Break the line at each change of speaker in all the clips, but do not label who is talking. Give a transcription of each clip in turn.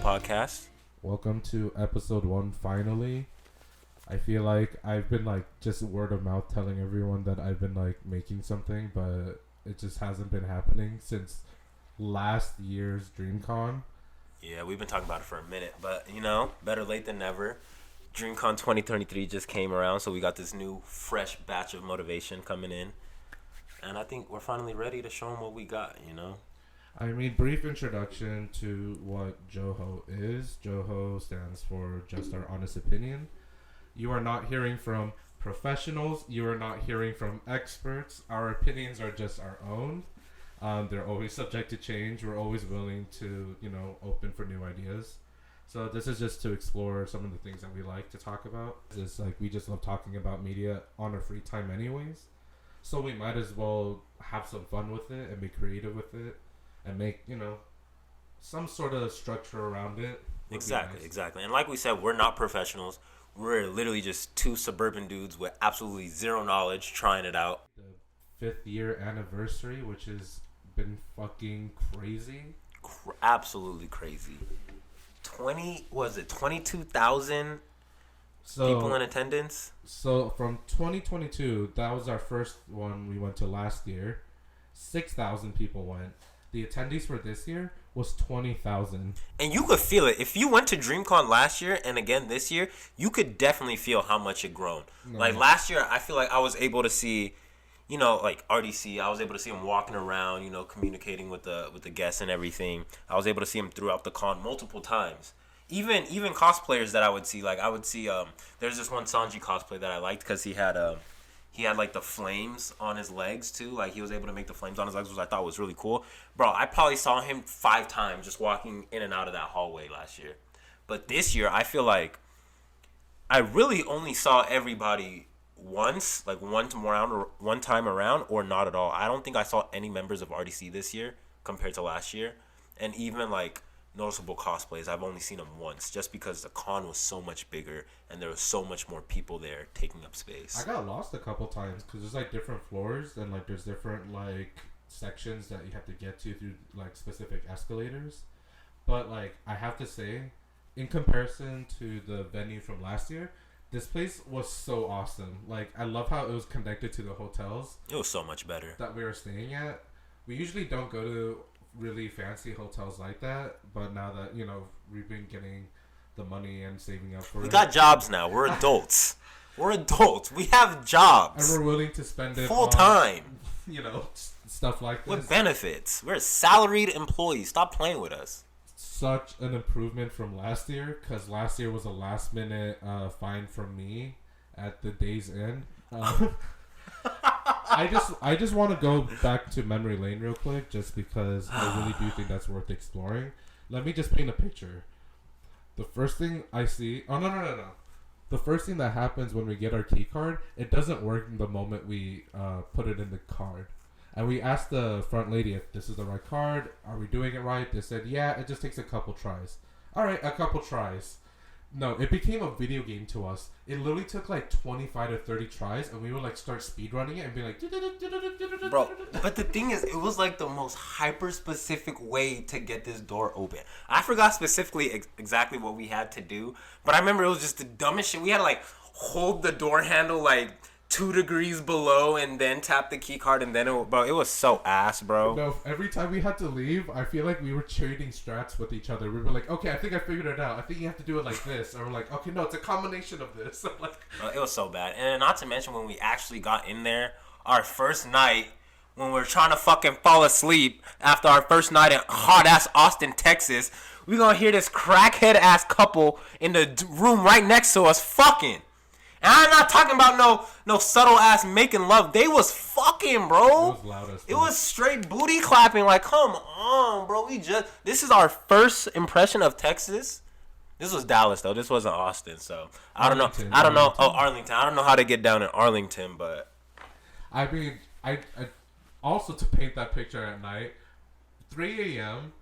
podcast.
Welcome to episode 1 finally. I feel like I've been just word of mouth telling everyone that I've been making something, but it just hasn't been happening since last year's Dreamcon.
Yeah, we've been talking about it for a minute, but better late than never. Dreamcon 2023 just came around, so we got this new fresh batch of motivation coming in. And I think we're finally ready to show them what we got,
I mean, brief introduction to what JOHO is. JOHO stands for Just Our Honest Opinion. You are not hearing from professionals. You are not hearing from experts. Our opinions are just our own. They're always subject to change. We're always willing to, open for new ideas. So this is just to explore some of the things that we like to talk about. It's we just love talking about media on our free time anyways. So we might as well have some fun with it and be creative with it and make, some sort of structure around it.
Exactly. And like we said, we're not professionals. We're literally just two suburban dudes with absolutely zero knowledge trying it out.
The 5th year anniversary, which has been fucking crazy.
Absolutely crazy. 22,000 people in attendance?
So from 2022, that was our first one we went to last year. 6,000 people went. The attendees for this year was 20,000.
And you could feel it. If you went to Dreamcon last year and again this year, you could definitely feel how much it grown. No. Last year, I feel like I was able to see, RDC. I was able to see him walking around, communicating with the guests and everything. I was able to see him throughout the con multiple times. Even cosplayers that I would see, there's this one Sanji cosplay that I liked because he had the flames on his legs too. He was able to make the flames on his legs, which I thought was really cool. Bro, I probably saw him 5 times just walking in and out of that hallway last year. But this year, I feel like I really only saw everybody once, one time around, or not at all. I don't think I saw any members of RDC this year compared to last year. And even noticeable cosplays, I've only seen them once, just because the con was so much bigger and there was so much more people there taking up space.
I got lost a couple times because there's different floors and there's different sections that you have to get to through specific escalators. But I have to say, in comparison to the venue from last year, this place was so awesome. I love how it was connected to the hotels.
It was so much better
that we were staying at. We usually don't go to really fancy hotels like that, but now that we've been getting the money and saving up for it,
we got jobs now. We're adults. We have jobs,
and we're willing to spend it
full time.
Stuff like this
with benefits. We're salaried employees. Stop playing with us.
Such an improvement from last year, because last year was a last minute fine from me at the day's end. I just want to go back to memory lane real quick, just because I really do think that's worth exploring. Let me just paint a picture. The first thing I see... Oh, no. The first thing that happens when we get our key card, it doesn't work the moment we put it in the card. And we asked the front lady if this is the right card. Are we doing it right? They said, yeah, it just takes a couple tries. All right, a couple tries. No, it became a video game to us. It literally took 25 to 30 tries, and we would start speedrunning it and be like...
Bro, but the thing is, it was the most hyper-specific way to get this door open. I forgot specifically exactly what we had to do, but I remember it was just the dumbest shit. We had to hold the door handle 2 degrees below and then tap the key card, and then it was so ass, bro.
No, every time we had to leave, I feel like we were trading strats with each other. We were like, okay, I think I figured it out. I think you have to do it like this. Or we're like, okay, no, it's a combination of this.
It was so bad. And not to mention when we actually got in there, our first night, when we were trying to fucking fall asleep after our first night in hot-ass Austin, Texas, we gonna hear this crackhead-ass couple in the room right next to us fucking. And I'm not talking about no subtle ass making love. They was fucking, bro.
It was loud as fuck.
It was straight booty clapping. Come on, bro. This is our first impression of Texas. This was Dallas though. This wasn't Austin. So I don't know. Oh, Arlington. I don't know how to get down in Arlington, but
I mean, I also, to paint that picture at night, 3 a.m.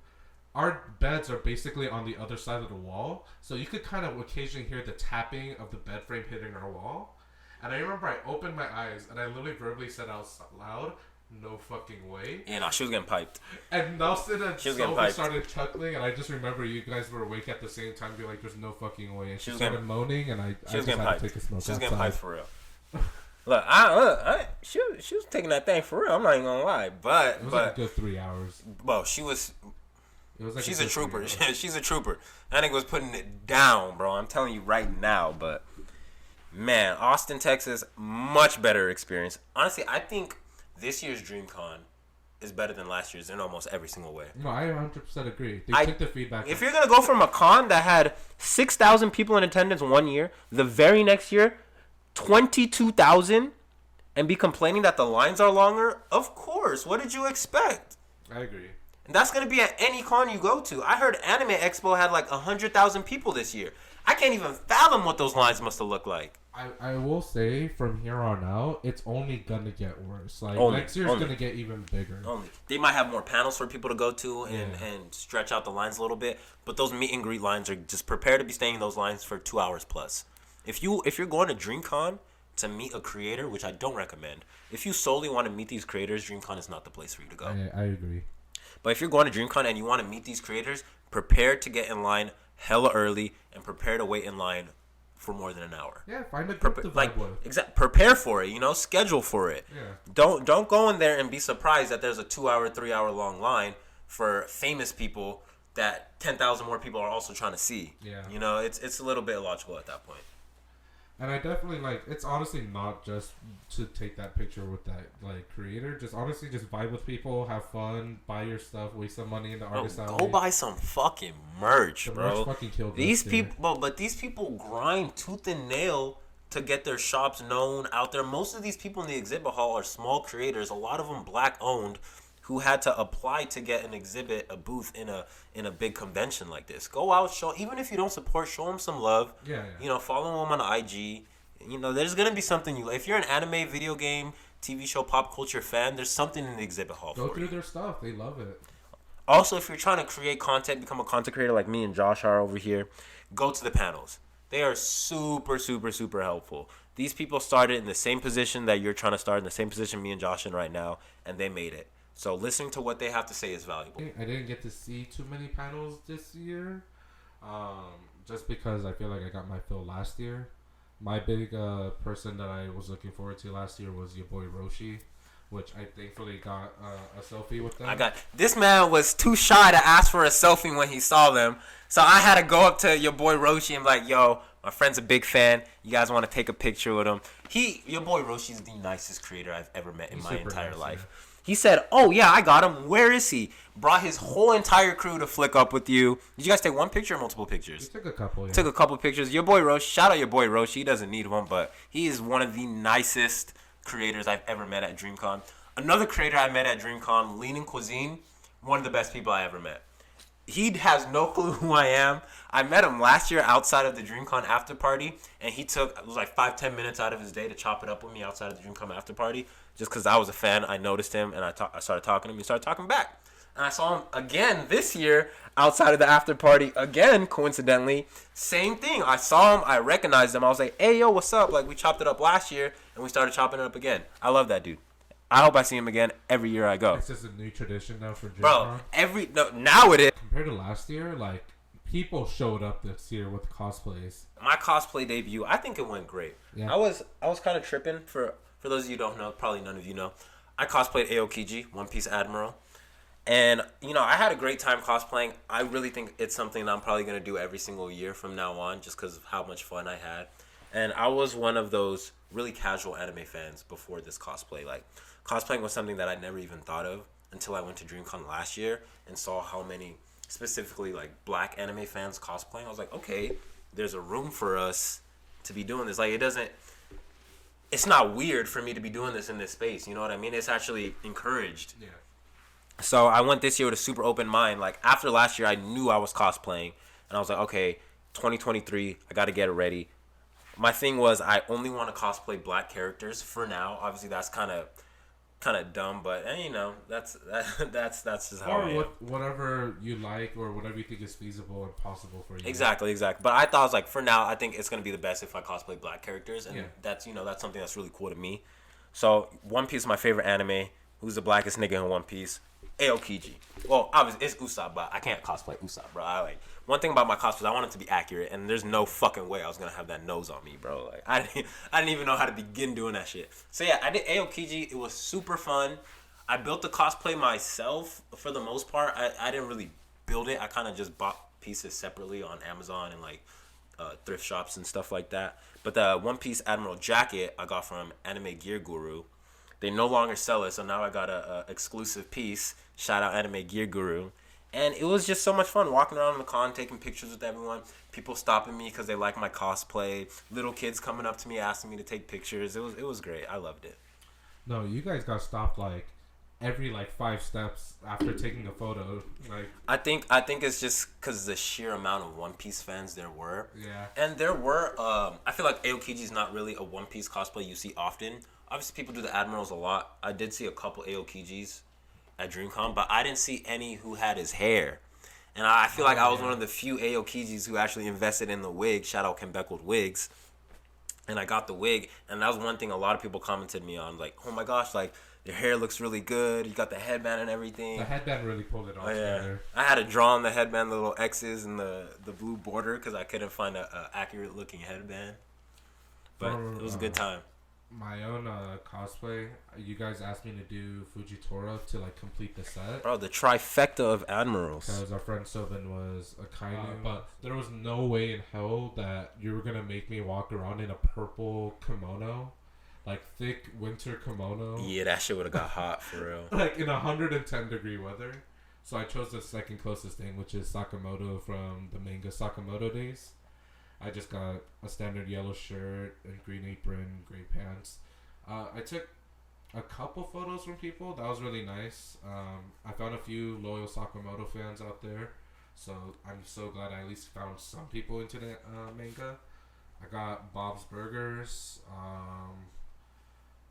Our beds are basically on the other side of the wall, so you could kind of occasionally hear the tapping of the bed frame hitting our wall. And I remember I opened my eyes and I literally verbally said out loud, no fucking way.
Yeah, no, she was getting piped.
And Nelson and Sophie started chuckling, and I just remember you guys were awake at the same time, be like, "There's no fucking way." And she started moaning, and I just had to take a smoke.
She was getting piped for real.
Look,
she was taking that thing for real. I'm not even gonna lie, but
it was like a good 3 hours.
Well, she was.
It was like
she's a trooper. She's a trooper. That nigga was putting it down, bro. I'm telling you right now. But man, Austin, Texas, much better experience. Honestly, I think this year's Dreamcon is better than last year's in almost every single way.
No, I 100% agree. They took the feedback.
If you're gonna go from a con that had 6,000 people in attendance one year, the very next year 22,000, and be complaining that the lines are longer, of course. What did you expect?
I agree.
And that's going to be at any con you go to. I heard Anime Expo had like 100,000 people this year. I can't even fathom what those lines must have looked like.
I will say, from here on out, it's only going to get worse. Like, next year's going to get even bigger.
They might have more panels for people to go to and stretch out the lines a little bit. But those meet and greet lines are just prepare to be staying in those lines for 2 hours plus. If you're going to DreamCon to meet a creator, which I don't recommend, if you solely want to meet these creators, DreamCon is not the place for you to go.
I agree.
But if you're going to DreamCon and you want to meet these creators, prepare to get in line hella early and prepare to wait in line for more than an hour.
Yeah, find a group to vibe with.
Prepare for it, schedule for it.
Yeah.
Don't go in there and be surprised that there's a 2 hour, 3 hour long line for famous people that 10,000 more people are also trying to see.
Yeah.
It's a little bit illogical at that point.
And I definitely it's honestly not just to take that picture with that creator. Just honestly just vibe with people, have fun, buy your stuff, waste some money in the artist alley.
Go buy some fucking merch, bro.
Merch fucking killed
these people, but these people grind tooth and nail to get their shops known out there. Most of these people in the exhibit hall are small creators, a lot of them black owned, who had to apply to get an exhibit, a booth in a big convention like this. Go out, even if you don't support, show them some love.
Yeah.
Follow them on IG. There's gonna be something if you're an anime, video game, TV show, pop culture fan, there's something in the exhibit hall for you.
Go through their stuff. They love it.
Also, if you're trying to create content, become a content creator like me and Josh are over here, go to the panels. They are super, super, super helpful. These people started in the same position that you're trying to start, in the same position me and Josh in right now, and they made it. So listening to what they have to say is valuable.
I didn't get to see too many panels this year, just because I feel like I got my fill last year. My big person that I was looking forward to last year was your boy Roshi, which I thankfully got a selfie with them.
This man was too shy to ask for a selfie when he saw them, so I had to go up to your boy Roshi and be like, "Yo, my friend's a big fan. You guys want to take a picture with him?" Your boy Roshi's the nicest creator I've ever met in my entire life. Yeah. He said, "Oh yeah, I got him. Where is he?" Brought his whole entire crew to flick up with you. Did you guys take one picture or multiple pictures?
We took a couple. Yeah.
Took a couple pictures. Your boy Roshi. Shout out your boy Roshi. He doesn't need one, but he is one of the nicest creators I've ever met at DreamCon. Another creator I met at DreamCon, Leaning Cuisine, one of the best people I ever met. He has no clue who I am. I met him last year outside of the DreamCon after party, and it was like 5-10 minutes out of his day to chop it up with me outside of the DreamCon after party. Just because I was a fan, I noticed him, and I started talking to him. He started talking back. And I saw him again this year outside of the after party again, coincidentally. Same thing. I saw him. I recognized him. I was like, "Hey, yo, what's up?" Like, we chopped it up last year, and we started chopping it up again. I love that dude. I hope I see him again every year I go.
It's just a new tradition now for Dreamcon.
Bro, now it is.
Compared to last year, people showed up this year with cosplays.
My cosplay debut, I think it went great.
Yeah.
I was kind of tripping. For those of you who don't know, probably none of you know, I cosplayed Aokiji, One Piece Admiral. And, I had a great time cosplaying. I really think it's something that I'm probably going to do every single year from now on just because of how much fun I had. And I was one of those really casual anime fans before this cosplay. Cosplaying was something that I never even thought of until I went to DreamCon last year and saw how many, specifically, black anime fans cosplaying. I was like, okay, there's a room for us to be doing this. It's not weird for me to be doing this in this space. You know what I mean? It's actually encouraged.
Yeah.
So I went this year with a super open mind. After last year, I knew I was cosplaying. And I was like, okay, 2023, I got to get it ready. My thing was I only want to cosplay black characters for now. Obviously, that's kind of dumb, but that's just how I am.
Whatever you like or whatever you think is feasible and possible for you.
Exactly. But I thought, for now, I think it's going to be the best if I cosplay black characters. And that's something that's really cool to me. So One Piece is my favorite anime. Who's the blackest nigga in One Piece? Aokiji. Well, obviously it's Usopp, but I can't cosplay Usopp, bro. One thing about my cosplay, I want it to be accurate, and there's no fucking way I was gonna have that nose on me, bro. Like I didn't even know how to begin doing that shit. So yeah, I did Aokiji. It was super fun. I built the cosplay myself for the most part. I didn't really build it. I kind of just bought pieces separately on Amazon and like thrift shops and stuff like that. But the One Piece Admiral jacket I got from Anime Gear Guru. They no longer sell it, so now I got a exclusive piece. Shout out Anime Gear Guru. And it was just so much fun walking around the con, taking pictures with everyone. People stopping me because they like my cosplay. Little kids coming up to me asking me to take pictures. It was great. I loved it.
No, you guys got stopped like every like 5 steps after taking a photo. Like
I think it's just because the sheer amount of One Piece fans there were.
Yeah.
And there were. I feel like Aokiji is not really a One Piece cosplay you see often. Obviously, people do the Admirals a lot. I did see a couple Aokijis at Dreamcon, but I didn't see any who had his hair. And I feel like I was one of the few Aokijis who actually invested in the wig. Shout out Ken Beck with wigs. And I got the wig, and that was one thing a lot of people commented me on. Like, oh my gosh, like, your hair looks really good. You got the headband and everything.
The headband really pulled it off.
Oh, yeah. I had to draw on the headband the little X's and the blue border because I couldn't find a accurate looking headband. But it was a good time.
My own cosplay, you guys asked me to do Fujitora to like complete the set.
Bro, the trifecta of admirals.
Because our friend Sylvan was a Kainu, but there was no way in hell that you were gonna make me walk around in a purple kimono, like thick winter kimono.
Yeah, that shit would have got hot for real.
Like in 110-degree weather. So I chose the second closest thing, which is Sakamoto from the manga Sakamoto days. I just got a standard yellow shirt and green apron, gray pants. I took a couple photos from people. That was really nice. I found a few loyal Sakamoto fans out there. So I'm so glad I at least found some people into the manga. I got Bob's Burgers.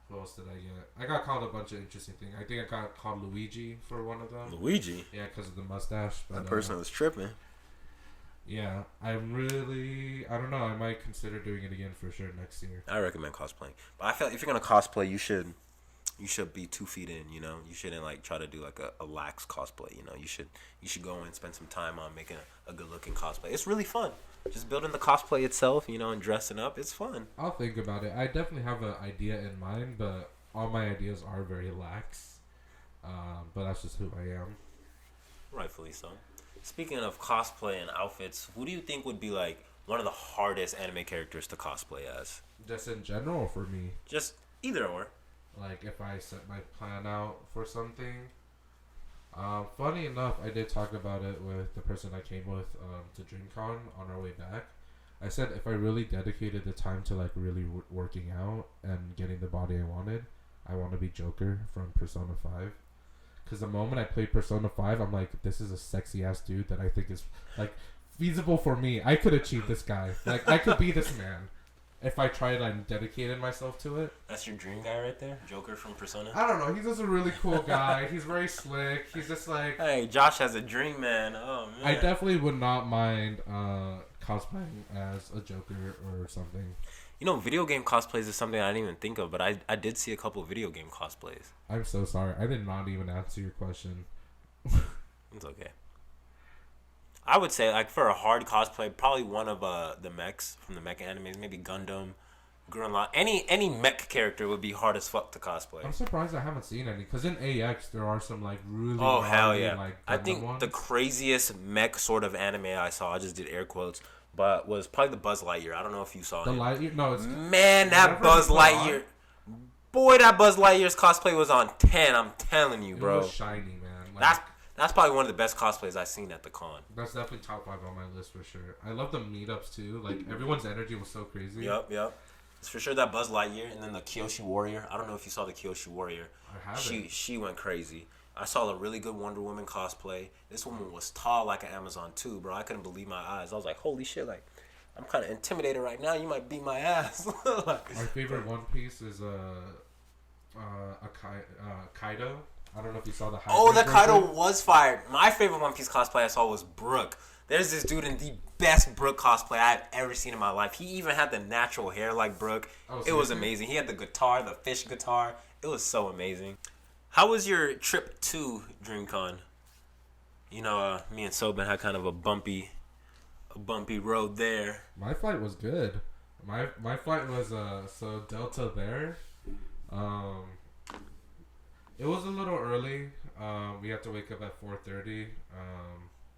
What else did I get? I got called a bunch of interesting things. I think I got called Luigi for one of them.
Luigi?
Yeah, because of the mustache. But,
that person was tripping.
Yeah, I don't know. I might consider doing it again for sure next year.
I recommend cosplaying, but I feel like if you're gonna cosplay, you should be 2 feet in. You know, you shouldn't like try to do like a lax cosplay. You know, you should go and spend some time on making a good looking cosplay. It's really fun. Just building the cosplay itself, you know, and dressing up. It's fun.
I'll think about it. I definitely have an idea in mind, but all my ideas are very lax. But that's just who I am.
Rightfully so. Speaking of cosplay and outfits, who do you think would be like one of the hardest anime characters to cosplay as?
Just in general for me.
Just either or.
Like if I set my plan out for something. Funny enough, I did talk about it with the person I came with to Dreamcon on our way back. I said if I really dedicated the time to like really working out and getting the body I wanted, I want to be Joker from Persona 5. Because the moment I played Persona 5, I'm like, this is a sexy ass dude that I think is like feasible for me. I could achieve this guy. Like I could be this man if I tried and dedicated myself to it.
That's your dream guy right there, Joker from Persona.
I don't know. He's just a really cool guy. He's very slick. He's just like.
Hey, Josh has a dream, man. Oh man.
I definitely would not mind cosplaying as a Joker or something.
You know, video game cosplays is something I didn't even think of, but I did see a couple of video game cosplays.
I'm so sorry. I did not even answer your question.
It's okay. I would say, like, for a hard cosplay, probably one of the mechs from the mecha animes, maybe Gundam, Gurren Lagann. Any mech character would be hard as fuck to cosplay.
I'm surprised I haven't seen any, because in AX there are some, like, really
hell yeah.
like,
I think
ones.
the craziest mech sort of anime I saw, I just did air quotes, but was probably the Buzz Lightyear. I don't know if you saw it.
The Lightyear? No, it's...
Man, that Buzz Lightyear... Boy, that Buzz Lightyear's cosplay was on 10. I'm telling you, bro.
It was shiny, man. Like,
that's probably one of the best cosplays I've seen at the con.
That's definitely top 5 on my list for sure. I love the meetups too. Like everyone's energy was so crazy.
Yep. It's for sure that Buzz Lightyear, and then the Kyoshi Warrior. I don't know if you saw the Kyoshi Warrior.
I haven't.
She went crazy. I saw a really good Wonder Woman cosplay. This woman was tall like an Amazon too, bro. I couldn't believe my eyes. I was like, holy shit, like. I'm kind of intimidated right now. You might beat my ass.
My favorite One Piece is Kaido. I don't know if you saw the.
Oh, the Kaido was fired. My favorite One Piece cosplay I saw was Brook. There's this dude in the best Brook cosplay I've ever seen in my life. He even had the natural hair like Brook. It was amazing. He had the guitar, the fish guitar. It was so amazing. How was your trip to DreamCon? You know, me and Sobin had kind of a bumpy road there.
My flight was good. My flight was so Delta there. Um, it was a little early. We had to wake up at 4:30.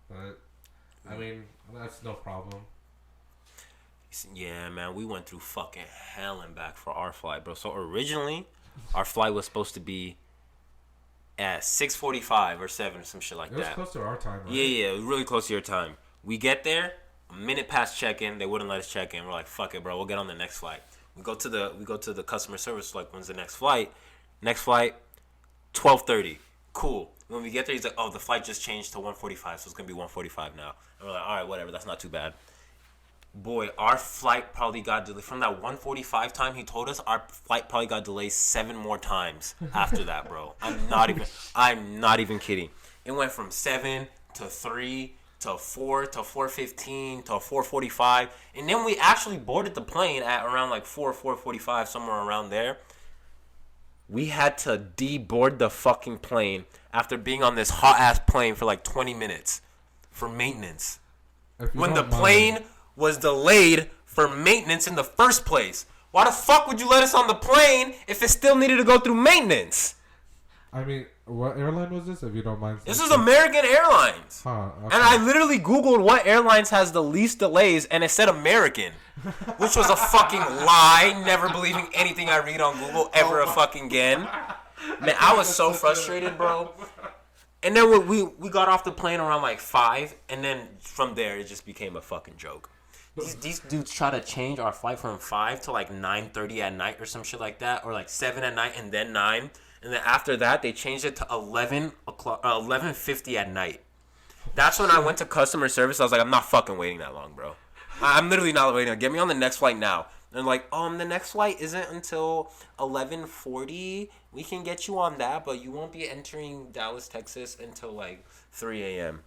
But I mean that's no problem.
Yeah, man, we went through fucking hell and back for our flight, bro. So originally, our flight was supposed to be at 6:45 or 7 or some shit like that. It was
close to our time, right?
Yeah, it was really close to your time. We get there, a minute past check-in, they wouldn't let us check in. We're like, fuck it, bro, we'll get on the next flight. We go to the customer service, like, when's the next flight? Next flight, 12:30. Cool. When we get there, he's like, oh, the flight just changed to 1:45, so it's gonna be 1:45 now. And we're like, all right, whatever, that's not too bad. Boy, our flight probably got delayed. From that 1:45 time he told us, our flight probably got delayed 7 more times after that, bro. I'm not even kidding. It went from 7 to 3 to 4 to 4:15 to 4:45. And then we actually boarded the plane at around like 4:45, somewhere around there. We had to deboard the fucking plane after being on this hot-ass plane for like 20 minutes for maintenance. When the plane was delayed for maintenance in the first place. Why the fuck would you let us on the plane if it still needed to go through maintenance?
I mean, what airline was this, if you don't mind?
This is American Airlines.
Okay.
And I literally Googled what airlines has the least delays, and it said American. Which was a fucking lie. Never believing anything I read on Google ever a fucking again. Man, I was so frustrated, bro. And then we got off the plane around like 5, and then from there it just became a fucking joke. These dudes try to change our flight from 5 to like 9:30 at night or some shit like that, or like 7 at night and then 9, and then after that they changed it to 11:50 at night. That's when I went to customer service. I was like, I'm not fucking waiting that long, bro. I'm literally not waiting. Get me on the next flight now. And like, the next flight isn't until 11:40. We can get you on that, but you won't be entering Dallas, Texas until like 3 a.m.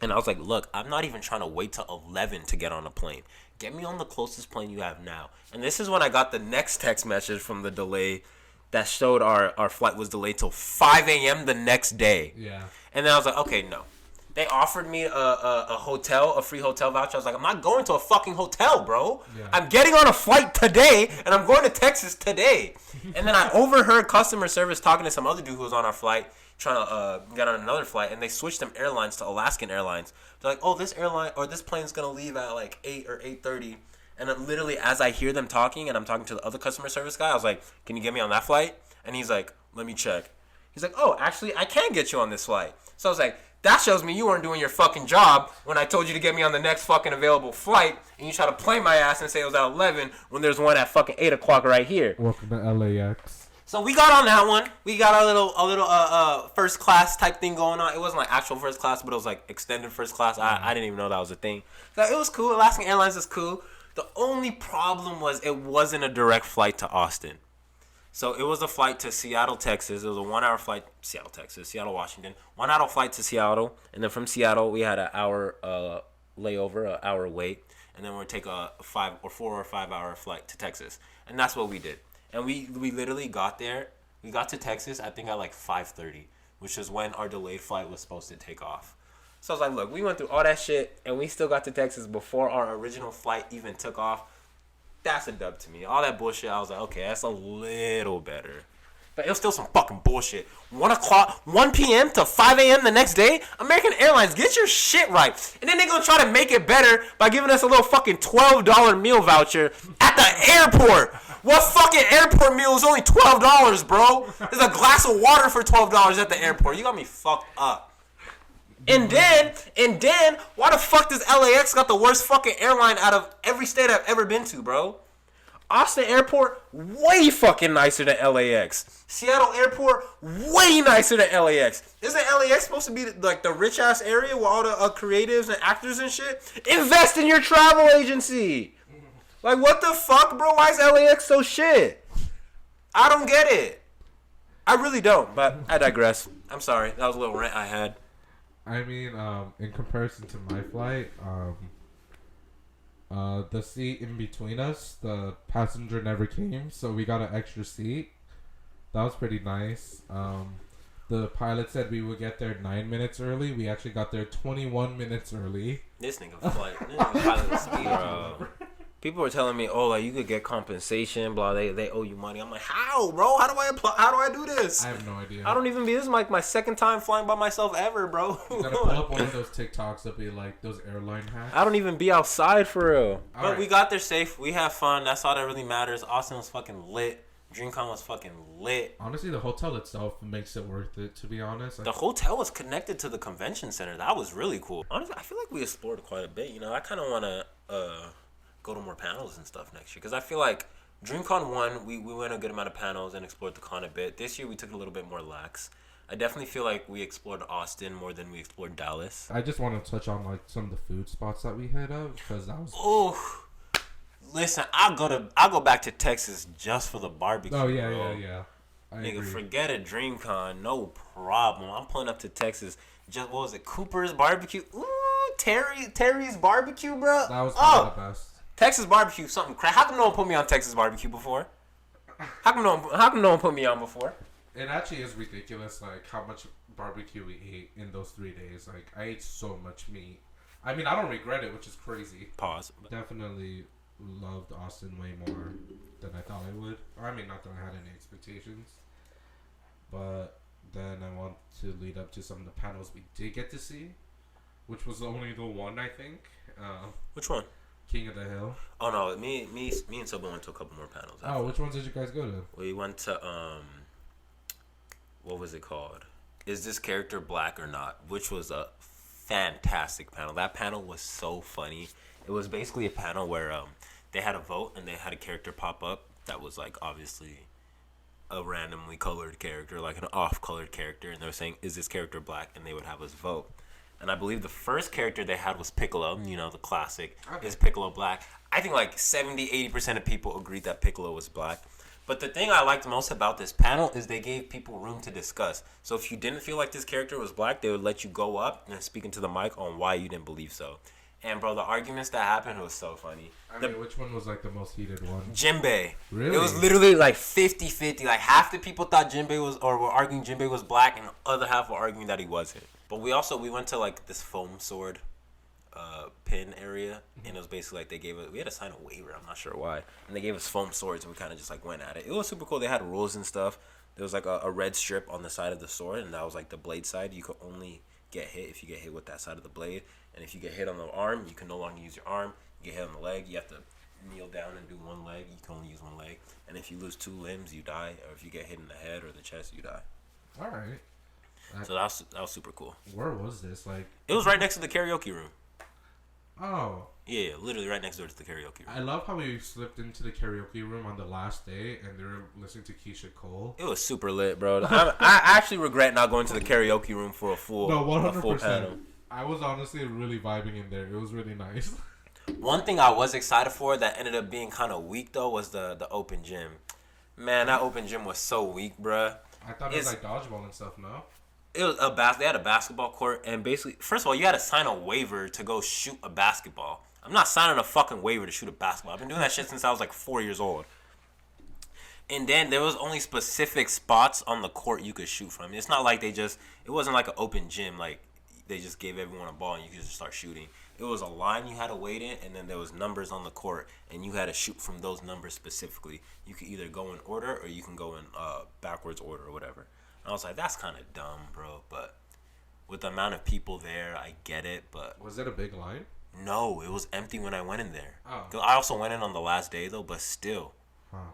And I was like, look, I'm not even trying to wait till 11 to get on a plane. Get me on the closest plane you have now. And this is when I got the next text message from the delay that showed our flight was delayed till 5 a.m. the next day.
Yeah.
And then I was like, okay, no. They offered me a free hotel voucher. I was like, I'm not going to a fucking hotel, bro. Yeah. I'm getting on a flight today, and I'm going to Texas today. And then I overheard customer service talking to some other dude who was on our flight, trying to get on another flight, and they switched them airlines to Alaskan Airlines. They're like, oh, this airline or this plane's going to leave at like 8 or 8:30. And then literally as I hear them talking, and I'm talking to the other customer service guy, I was like, can you get me on that flight? And he's like, let me check. He's like, oh, actually, I can get you on this flight. So I was like, that shows me you weren't doing your fucking job when I told you to get me on the next fucking available flight, and you try to play my ass and say it was at 11 when there's one at fucking 8 o'clock right here.
Welcome to LAX.
So we got on that one. We got a little first class type thing going on. It wasn't like actual first class, but it was like extended first class. I didn't even know that was a thing. So it was cool. Alaskan Airlines is cool. The only problem was it wasn't a direct flight to Austin. So it was a flight to Seattle, Texas. It was a 1-hour flight, Seattle, Washington. 1-hour flight to Seattle. And then from Seattle, we had an hour layover, an hour wait. And then we'd take a 4 or 5 hour flight to Texas. And that's what we did. And we literally got there. We got to Texas, I think, at like 5:30, which is when our delayed flight was supposed to take off. So I was like, look, we went through all that shit, and we still got to Texas before our original flight even took off. That's a dub to me. All that bullshit, I was like, okay, that's a little better. But it was still some fucking bullshit. 1 p.m. to 5 a.m. the next day? American Airlines, get your shit right. And then they're going to try to make it better by giving us a little fucking $12 meal voucher at the airport. What fucking airport meal is only $12, bro? There's a glass of water for $12 at the airport. You got me fucked up. And then, why the fuck does LAX got the worst fucking airline out of every state I've ever been to, bro? Austin Airport, way fucking nicer than LAX. Seattle Airport, way nicer than LAX. Isn't LAX supposed to be like the rich ass area with all the creatives and actors and shit? Invest in your travel agency. Like, what the fuck, bro? Why is LAX so shit? I don't get it. I really don't, but I digress. I'm sorry. That was a little rant I had.
I mean, in comparison to my flight, the seat in between us, the passenger never came, so we got an extra seat. That was pretty nice. The pilot said we would get there 9 minutes early. We actually got there 21 minutes early.
This nigga pilot was speed, bro. People were telling me, oh, like you could get compensation, blah. They owe you money. I'm like, how, bro? How do I apply? How do I do this?
I have no idea.
I don't even be. This is like my second time flying by myself ever, bro.
You gotta pull up one of those TikToks that be like those airline hacks.
I don't even be outside for real.
All
but
right.
we got there safe. We had fun. That's all that really matters. Austin was fucking lit. Dreamcon was fucking lit.
Honestly, the hotel itself makes it worth it, to be honest.
The hotel was connected to the convention center. That was really cool. Honestly, I feel like we explored quite a bit. You know, I kind of want to go to more panels and stuff next year. Because I feel like Dreamcon 1, we went a good amount of panels and explored the con a bit. This year, we took it a little bit more lax. I definitely feel like we explored Austin more than we explored Dallas.
I just want to touch on like some of the food spots that we hit up because that was.
Oh. Listen, I'll go back to Texas just for the barbecue.
Oh yeah,
bro.
yeah.
Nigga,
agree.
forget a Dreamcon, no problem. I'm pulling up to Texas. Just what was it, Cooper's Barbecue? Ooh, Terry's Barbecue, bro.
That was probably the best.
Texas Barbecue, something crack. How come no one put me on Texas Barbecue before? How come no one put me on before?
It actually is ridiculous, like how much barbecue we ate in those 3 days. Like I ate so much meat. I mean, I don't regret it, which is crazy.
Pause.
Definitely loved Austin way more than I thought I would. I mean, not that I had any expectations. But then I want to lead up to some of the panels we did get to see, which was only the one, I think.
Which one?
King of the Hill.
Oh no, me and Soba went to a couple more panels.
Oh, which ones did you guys go to?
We went to what was it called? Is this character black or not? Which was a fantastic panel. That panel was so funny. It was basically a panel where they had a vote and they had a character pop up that was like obviously a randomly colored character, like an off-colored character, and they were saying, is this character black? And they would have us vote. And I believe the first character they had was Piccolo, you know, the classic. Okay. Is Piccolo black? I think like 70-80% of people agreed that Piccolo was black. But the thing I liked most about this panel is they gave people room to discuss. So if you didn't feel like this character was black, they would let you go up and speak into the mic on why you didn't believe so. And, bro, the arguments that happened was so funny.
I mean, which one was, like, the most heated one?
Jinbei.
Really?
It was literally, like, 50-50. Like, half the people thought Jinbei was, or were arguing Jinbei was black, and the other half were arguing that he wasn't. But we went to, like, this foam sword pin area, and it was basically, like, we had to sign a waiver. I'm not sure why. And they gave us foam swords, and we kind of just, like, went at it. It was super cool. They had rules and stuff. There was, like, a red strip on the side of the sword, and that was, like, the blade side. You could only get hit if you get hit with that side of the blade. And if you get hit on the arm, you can no longer use your arm. You get hit on the leg, you have to kneel down and do one leg. You can only use one leg. And if you lose 2 limbs, you die. Or if you get hit in the head or the chest, you die.
All right.
So that was super cool.
Where was this? Like,
it was right next to the karaoke room.
Oh.
Yeah, literally right next door to the karaoke room.
I love how we slipped into the karaoke room on the last day and they were listening to Keisha Cole.
It was super lit, bro. I actually regret not going to the karaoke room for a full panel.
I was honestly really vibing in there. It was really nice.
One thing I was excited for that ended up being kind of weak, though, was the open gym. Man, that open gym was so weak, bruh.
I thought it was like dodgeball and stuff, no?
It was they had a basketball court, and basically, first of all, you had to sign a waiver to go shoot a basketball. I'm not signing a fucking waiver to shoot a basketball. I've been doing that shit since I was like 4 years old. And then there was only specific spots on the court you could shoot from. It's not like it wasn't like an open gym, like they just gave everyone a ball and you could just start shooting. It was a line you had to wait in, and then there was numbers on the court, and you had to shoot from those numbers specifically. You could either go in order or you can go in backwards order or whatever. And I was like, that's kind of dumb, bro. But with the amount of people there, I get it. But
was it a big line?
No, it was empty when I went in there.
Oh.
'Cause I also went in on the last day, though, but still.
Huh.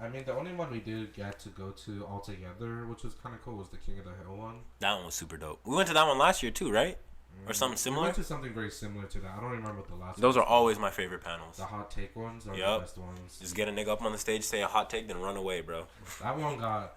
I mean, the only one we did get to go to all together, which was kind of cool, was the King of the Hill one.
That one was super dope. We went to that one last year, too, right? Or something similar?
We went to something very similar to that. I don't remember what the last
Those are always my favorite panels.
The hot take ones are the best ones.
Just get a nigga up on the stage, say a hot take, then run away, bro.
That one got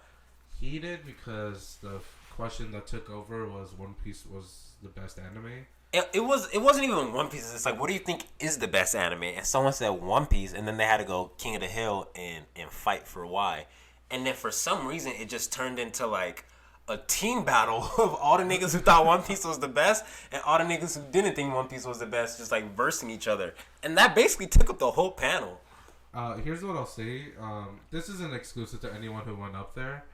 heated because the question that took over was One Piece was the best anime.
It wasn't even One Piece. It's like, what do you think is the best anime? And someone said One Piece, and then they had to go King of the Hill and fight for why. And then for some reason, it just turned into like a team battle of all the niggas who thought One Piece was the best and all the niggas who didn't think One Piece was the best, just like versing each other. And that basically took up the whole panel.
Here's what I'll say. This isn't exclusive to anyone who went up there.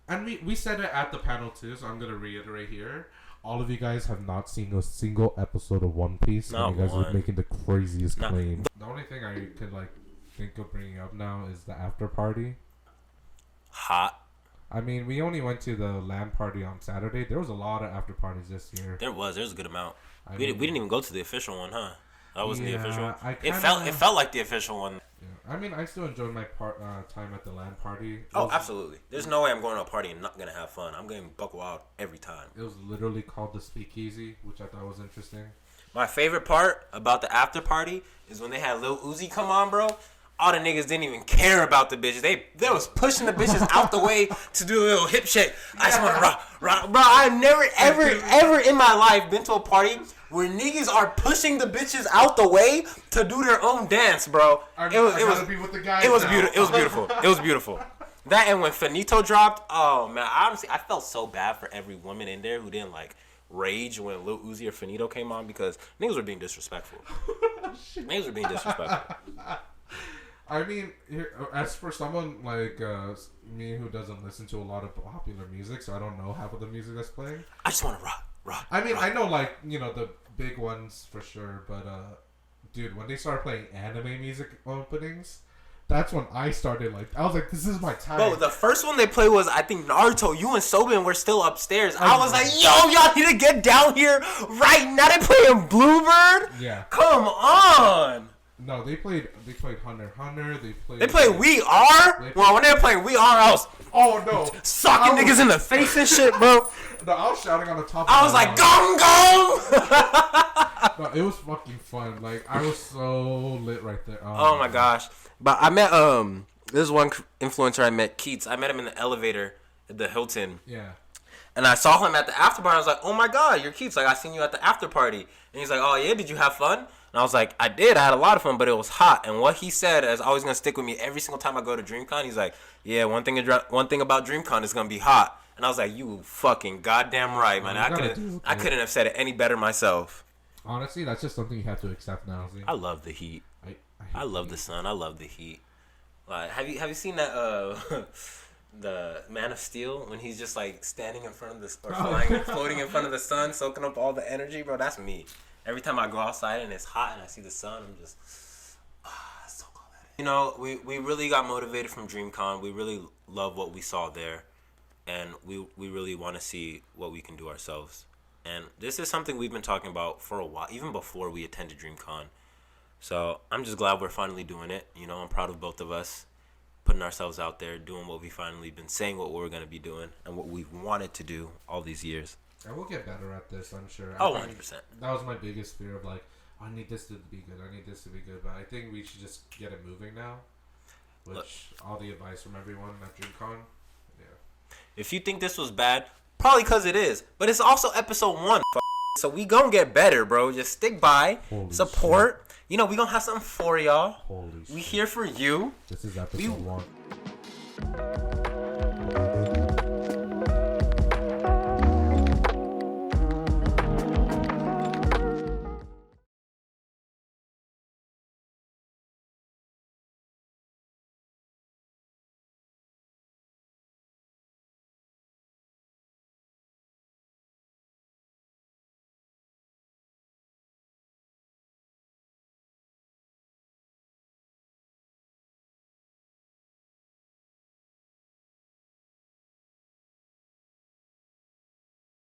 And we said it at the panel too, so I'm gonna reiterate here. All of you guys have not seen a single episode of One Piece, and you guys are making the craziest claim. The only thing I could think of bringing up now is the after party.
Hot.
I mean, we only went to the LAN party on Saturday. There was a lot of after parties this year.
There was a good amount. We didn't even go to the official one, huh? That wasn't the official one. It felt like the official one.
Yeah. I mean, I still enjoyed my time at the LAN party.
Absolutely. There's no way I'm going to a party and not gonna have fun. I'm getting buck wild every time.
It was literally called the Speakeasy, which I thought was interesting.
My favorite part about the after party is when they had Lil Uzi come on, bro. All the niggas didn't even care about the bitches. They was pushing the bitches out the way to do a little hip shake. I just want to rock. Bro, I've never, ever in my life been to a party where niggas are pushing the bitches out the way to do their own dance, bro. It was beautiful. It was beautiful. That and when Finito dropped, oh man, honestly, I felt so bad for every woman in there who didn't rage when Lil Uzi or Finito came on because niggas were being disrespectful. Niggas were being disrespectful.
I mean, as for someone like me who doesn't listen to a lot of popular music, so I don't know half of the music that's playing.
I just want to rock.
I mean, I know the big ones for sure, but dude, when they started playing anime music openings, that's when I started I was like, this is my time.
Bro, the first one they played was I think Naruto. You and Sobin were still upstairs. I was like, yo, y'all need to get down here right now. They playing Bluebird.
Yeah.
Come on.
No, they played Hunter x Hunter.
They played We Are. Well, when they were playing We Are, I was sucking niggas in the face and shit, bro.
No, I was shouting on the top.
I was like, gong gong.
No, it was fucking fun. I was so lit right there.
Oh my gosh! But I met this one influencer I met, Keats. I met him in the elevator at the Hilton.
Yeah.
And I saw him at the after party. I was like, oh my god, you're Keats. I seen you at the after party. And he's like, oh yeah, did you have fun? And I was like, I did. I had a lot of fun, but it was hot. And what he said is always going to stick with me every single time I go to Dreamcon. He's like, yeah, one thing about Dreamcon is going to be hot. And I was like, you fucking goddamn right, man. I couldn't have said it any better myself.
Honestly, that's just something you have to accept now. See?
I love the heat. I love the sun. I love the heat. Have you seen that the Man of Steel when he's just standing in front of floating in front of the sun, soaking up all the energy, bro? That's me. Every time I go outside and it's hot and I see the sun, I'm just, so cold. We really got motivated from Dreamcon. We really love what we saw there. And we really want to see what we can do ourselves. And this is something we've been talking about for a while, even before we attended Dreamcon. So I'm just glad we're finally doing it. I'm proud of both of us, putting ourselves out there, doing what we finally been saying what we're going to be doing and what we've wanted to do all these years.
And we'll get better at this, I'm sure.
100%.
That was my biggest fear of I need this to be good. I need this to be good. But I think we should just get it moving now. All the advice from everyone at DreamCon. Yeah.
If you think this was bad, probably because it is. But it's also episode 1. So we gonna get better, bro. Just stick by.
Holy
support. Shit. We gonna have something for y'all.
Holy
we
shit.
here for you.
This is episode 1.